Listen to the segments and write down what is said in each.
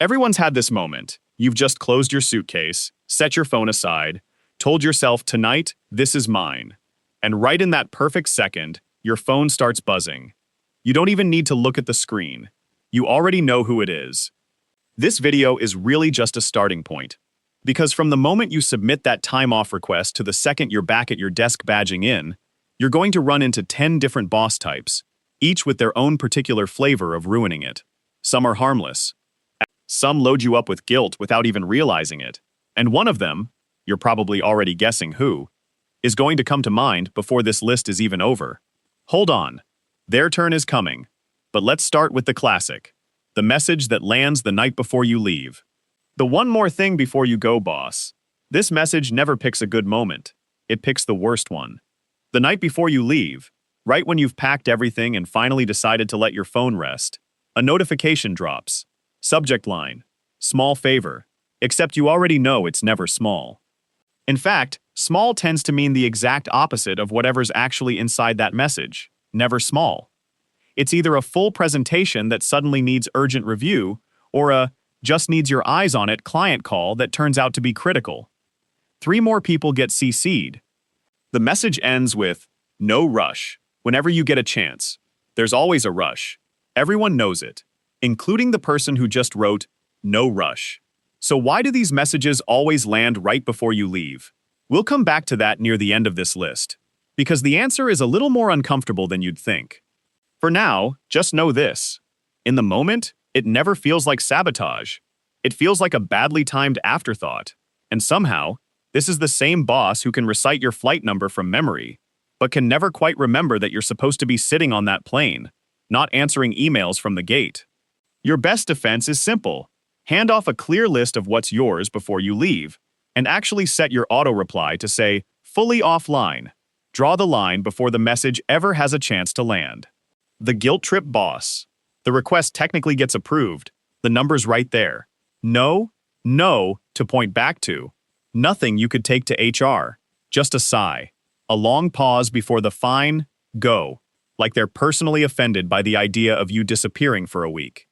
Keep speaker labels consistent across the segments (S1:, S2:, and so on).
S1: Everyone's had this moment. You've just closed your suitcase, set your phone aside, told yourself, tonight, this is mine. And right in that perfect second, your phone starts buzzing. You don't even need to look at the screen. You already know who it is. This video is really just a starting point. Because from the moment you submit that time-off request to the second you're back at your desk badging in, you're going to run into 10 different boss types, each with their own particular flavor of ruining it. Some are harmless. Some load you up with guilt without even realizing it. And one of them, you're probably already guessing who, is going to come to mind before this list is even over. Hold on. Their turn is coming. But let's start with the classic. The message that lands the night before you leave. The one more thing before you go, boss. This message never picks a good moment. It picks the worst one. The night before you leave, right when you've packed everything and finally decided to let your phone rest, a notification drops. Subject line, small favor, except you already know it's never small. In fact, small tends to mean the exact opposite of whatever's actually inside that message, never small. It's either a full presentation that suddenly needs urgent review, or a just needs your eyes on it client call that turns out to be critical. 3 more people get CC'd. The message ends with, no rush, whenever you get a chance. There's always a rush. Everyone knows it, including the person who just wrote, no rush. So why do these messages always land right before you leave? We'll come back to that near the end of this list, because the answer is a little more uncomfortable than you'd think. For now, just know this. In the moment, it never feels like sabotage. It feels like a badly timed afterthought. And somehow, this is the same boss who can recite your flight number from memory, but can never quite remember that you're supposed to be sitting on that plane, not answering emails from the gate. Your best defense is simple. Hand off a clear list of what's yours before you leave, and actually set your auto-reply to say, fully offline. Draw the line before the message ever has a chance to land. The guilt trip boss. The request technically gets approved. The number's right there. No to point back to. Nothing you could take to HR. Just a sigh. A long pause before the fine, go. Like they're personally offended by the idea of you disappearing for a week.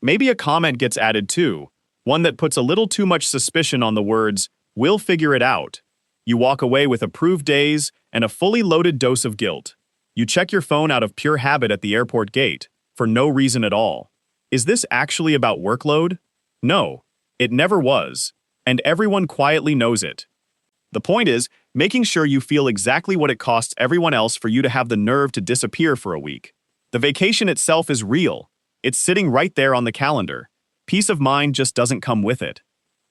S1: Maybe a comment gets added too, one that puts a little too much suspicion on the words, we'll figure it out. You walk away with approved days and a fully loaded dose of guilt. You check your phone out of pure habit at the airport gate, for no reason at all. Is this actually about workload? No, it never was, and everyone quietly knows it. The point is, making sure you feel exactly what it costs everyone else for you to have the nerve to disappear for a week. The vacation itself is real. It's sitting right there on the calendar. Peace of mind just doesn't come with it.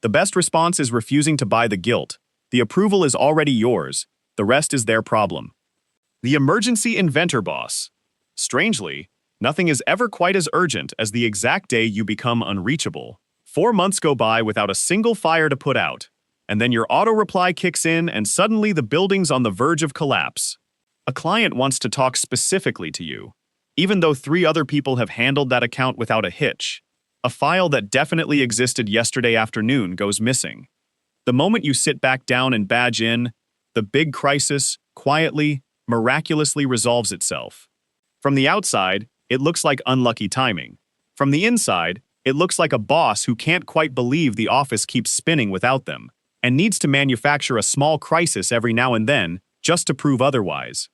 S1: The best response is refusing to buy the guilt. The approval is already yours. The rest is their problem. The Emergency-Inventor Boss. Strangely, nothing is ever quite as urgent as the exact day you become unreachable. 4 months go by without a single fire to put out, and then your auto-reply kicks in and suddenly the building's on the verge of collapse. A client wants to talk specifically to you, even though 3 other people have handled that account without a hitch. A file that definitely existed yesterday afternoon goes missing. The moment you sit back down and badge in, the big crisis quietly, miraculously resolves itself. From the outside, it looks like unlucky timing. From the inside, it looks like a boss who can't quite believe the office keeps spinning without them, and needs to manufacture a small crisis every now and then just to prove otherwise.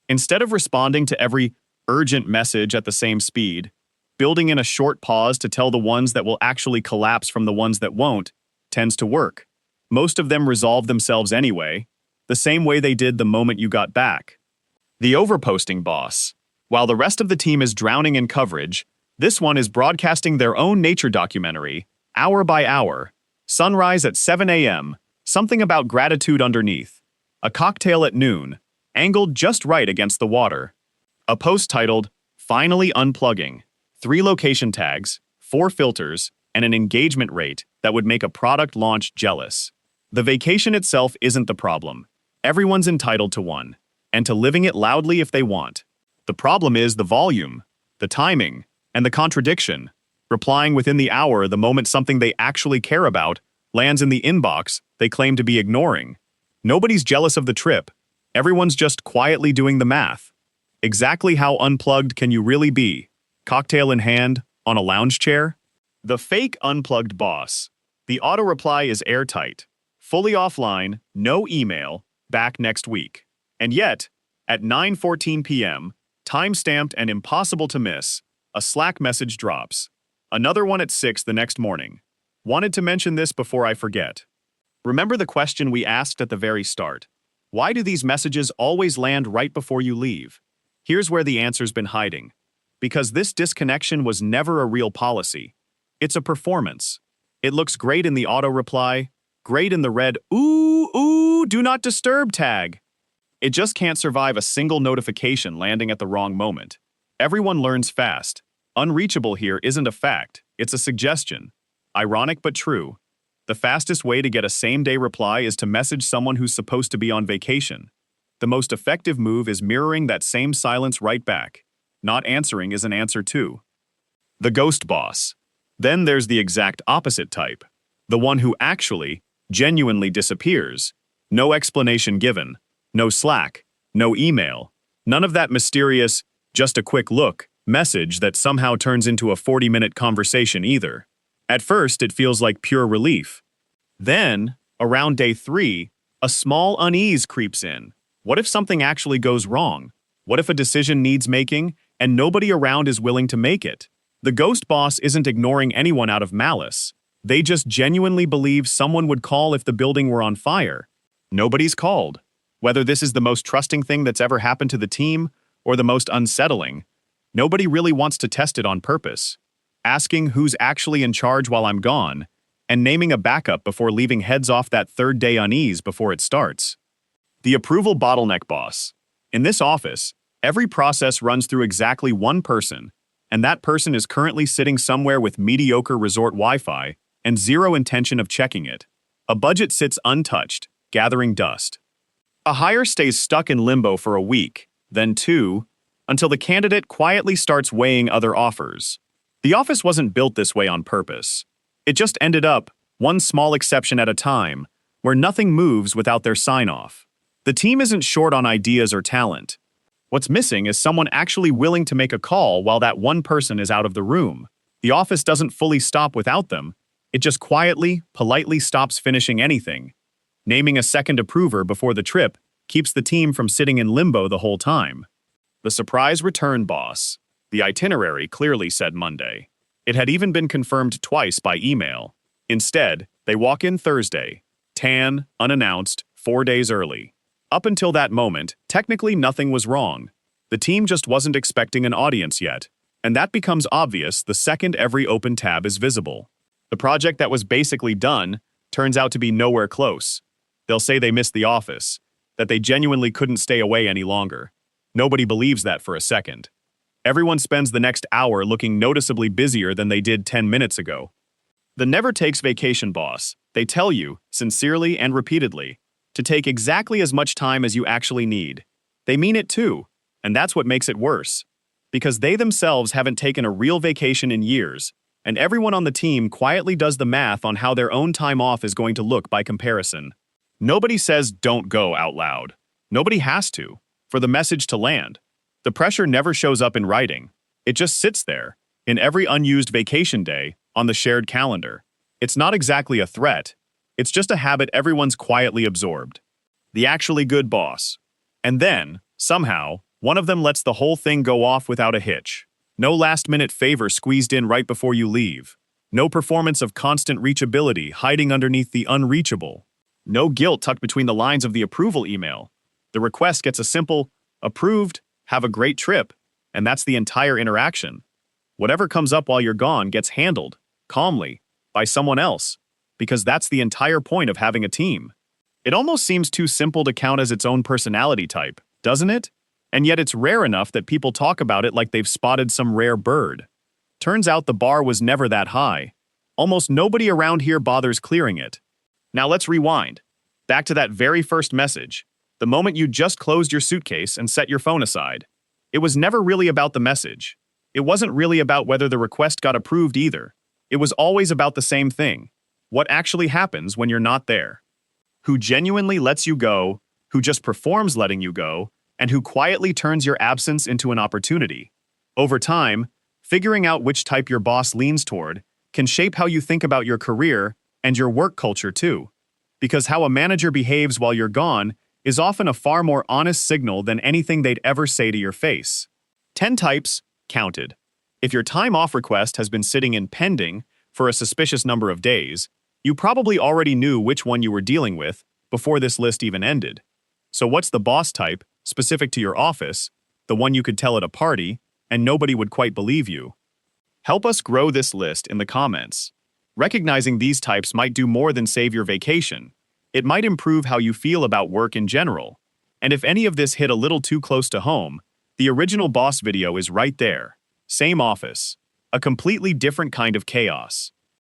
S1: Instead of responding to every urgent message at the same speed, building in a short pause to tell the ones that will actually collapse from the ones that won't, tends to work. Most of them resolve themselves anyway, the same way they did the moment you got back. The Overposting Boss. While the rest of the team is drowning in coverage, this one is broadcasting their own nature documentary, hour by hour. Sunrise at 7 a.m., something about gratitude underneath. A cocktail at noon, angled just right against the water. A post titled, Finally Unplugging. 3 location tags, 4 filters, and an engagement rate that would make a product launch jealous. The vacation itself isn't the problem. Everyone's entitled to one, and to living it loudly if they want. The problem is the volume, the timing, and the contradiction. Replying within the hour the moment something they actually care about lands in the inbox they claim to be ignoring. Nobody's jealous of the trip. Everyone's just quietly doing the math. Exactly how unplugged can you really be? Cocktail in hand, on a lounge chair? The fake Unplugged Boss. The auto reply is airtight. Fully offline, no email, back next week. And yet, at 9:14 p.m., time-stamped and impossible to miss, a Slack message drops. Another one at 6 the next morning. Wanted to mention this before I forget. Remember the question we asked at the very start. Why do these messages always land right before you leave? Here's where the answer's been hiding. Because this disconnection was never a real policy. It's a performance. It looks great in the auto reply, great in the red do not disturb tag. It just can't survive a single notification landing at the wrong moment. Everyone learns fast. Unreachable here isn't a fact, it's a suggestion. Ironic but true. The fastest way to get a same-day reply is to message someone who's supposed to be on vacation. The most effective move is mirroring that same silence right back. Not answering is an answer too. The ghost boss. Then there's the exact opposite type. The one who actually, genuinely disappears. No explanation given. No Slack. No email. None of that mysterious, just a quick look, message that somehow turns into a 40-minute conversation either. At first, it feels like pure relief. Then, around day 3, a small unease creeps in. What if something actually goes wrong? What if a decision needs making, and nobody around is willing to make it? The ghost boss isn't ignoring anyone out of malice. They just genuinely believe someone would call if the building were on fire. Nobody's called. Whether this is the most trusting thing that's ever happened to the team, or the most unsettling, nobody really wants to test it on purpose. Asking who's actually in charge while I'm gone, and naming a backup before leaving heads off that third-day unease before it starts. The approval bottleneck boss. In this office, every process runs through exactly one person, and that person is currently sitting somewhere with mediocre resort Wi-Fi and zero intention of checking it. A budget sits untouched, gathering dust. A hire stays stuck in limbo for a week, then 2, until the candidate quietly starts weighing other offers. The office wasn't built this way on purpose. It just ended up, one small exception at a time, where nothing moves without their sign-off. The team isn't short on ideas or talent. What's missing is someone actually willing to make a call while that one person is out of the room. The office doesn't fully stop without them. It just quietly, politely stops finishing anything. Naming a second approver before the trip keeps the team from sitting in limbo the whole time. The surprise return boss. The itinerary clearly said Monday. It had even been confirmed twice by email. Instead, they walk in Thursday. Tan, unannounced, 4 days early. Up until that moment, technically nothing was wrong. The team just wasn't expecting an audience yet, and that becomes obvious the second every open tab is visible. The project that was basically done turns out to be nowhere close. They'll say they missed the office, that they genuinely couldn't stay away any longer. Nobody believes that for a second. Everyone spends the next hour looking noticeably busier than they did 10 minutes ago. The never takes vacation boss. They tell you, sincerely and repeatedly, to take exactly as much time as you actually need. They mean it too, and that's what makes it worse. Because they themselves haven't taken a real vacation in years, and everyone on the team quietly does the math on how their own time off is going to look by comparison. Nobody says don't go out loud. Nobody has to, for the message to land. The pressure never shows up in writing. It just sits there, in every unused vacation day, on the shared calendar. It's not exactly a threat. It's just a habit everyone's quietly absorbed. The actually good boss. And then, somehow, one of them lets the whole thing go off without a hitch. No last-minute favor squeezed in right before you leave. No performance of constant reachability hiding underneath the unreachable. No guilt tucked between the lines of the approval email. The request gets a simple, approved, have a great trip, and that's the entire interaction. Whatever comes up while you're gone gets handled, calmly, by someone else, because that's the entire point of having a team. It almost seems too simple to count as its own personality type, doesn't it? And yet it's rare enough that people talk about it like they've spotted some rare bird. Turns out the bar was never that high. Almost nobody around here bothers clearing it. Now let's rewind. Back to that very first message. The moment you just closed your suitcase and set your phone aside. It was never really about the message. It wasn't really about whether the request got approved either. It was always about the same thing. What actually happens when you're not there? Who genuinely lets you go, who just performs letting you go, and who quietly turns your absence into an opportunity. Over time, figuring out which type your boss leans toward can shape how you think about your career and your work culture too. Because how a manager behaves while you're gone is often a far more honest signal than anything they'd ever say to your face. 10 types, counted. If your time off request has been sitting in pending for a suspicious number of days, you probably already knew which one you were dealing with before this list even ended. So what's the boss type, specific to your office, the one you could tell at a party, and nobody would quite believe you? Help us grow this list in the comments. Recognizing these types might do more than save your vacation. It might improve how you feel about work in general. And if any of this hit a little too close to home, the original boss video is right there. Same office. A completely different kind of chaos.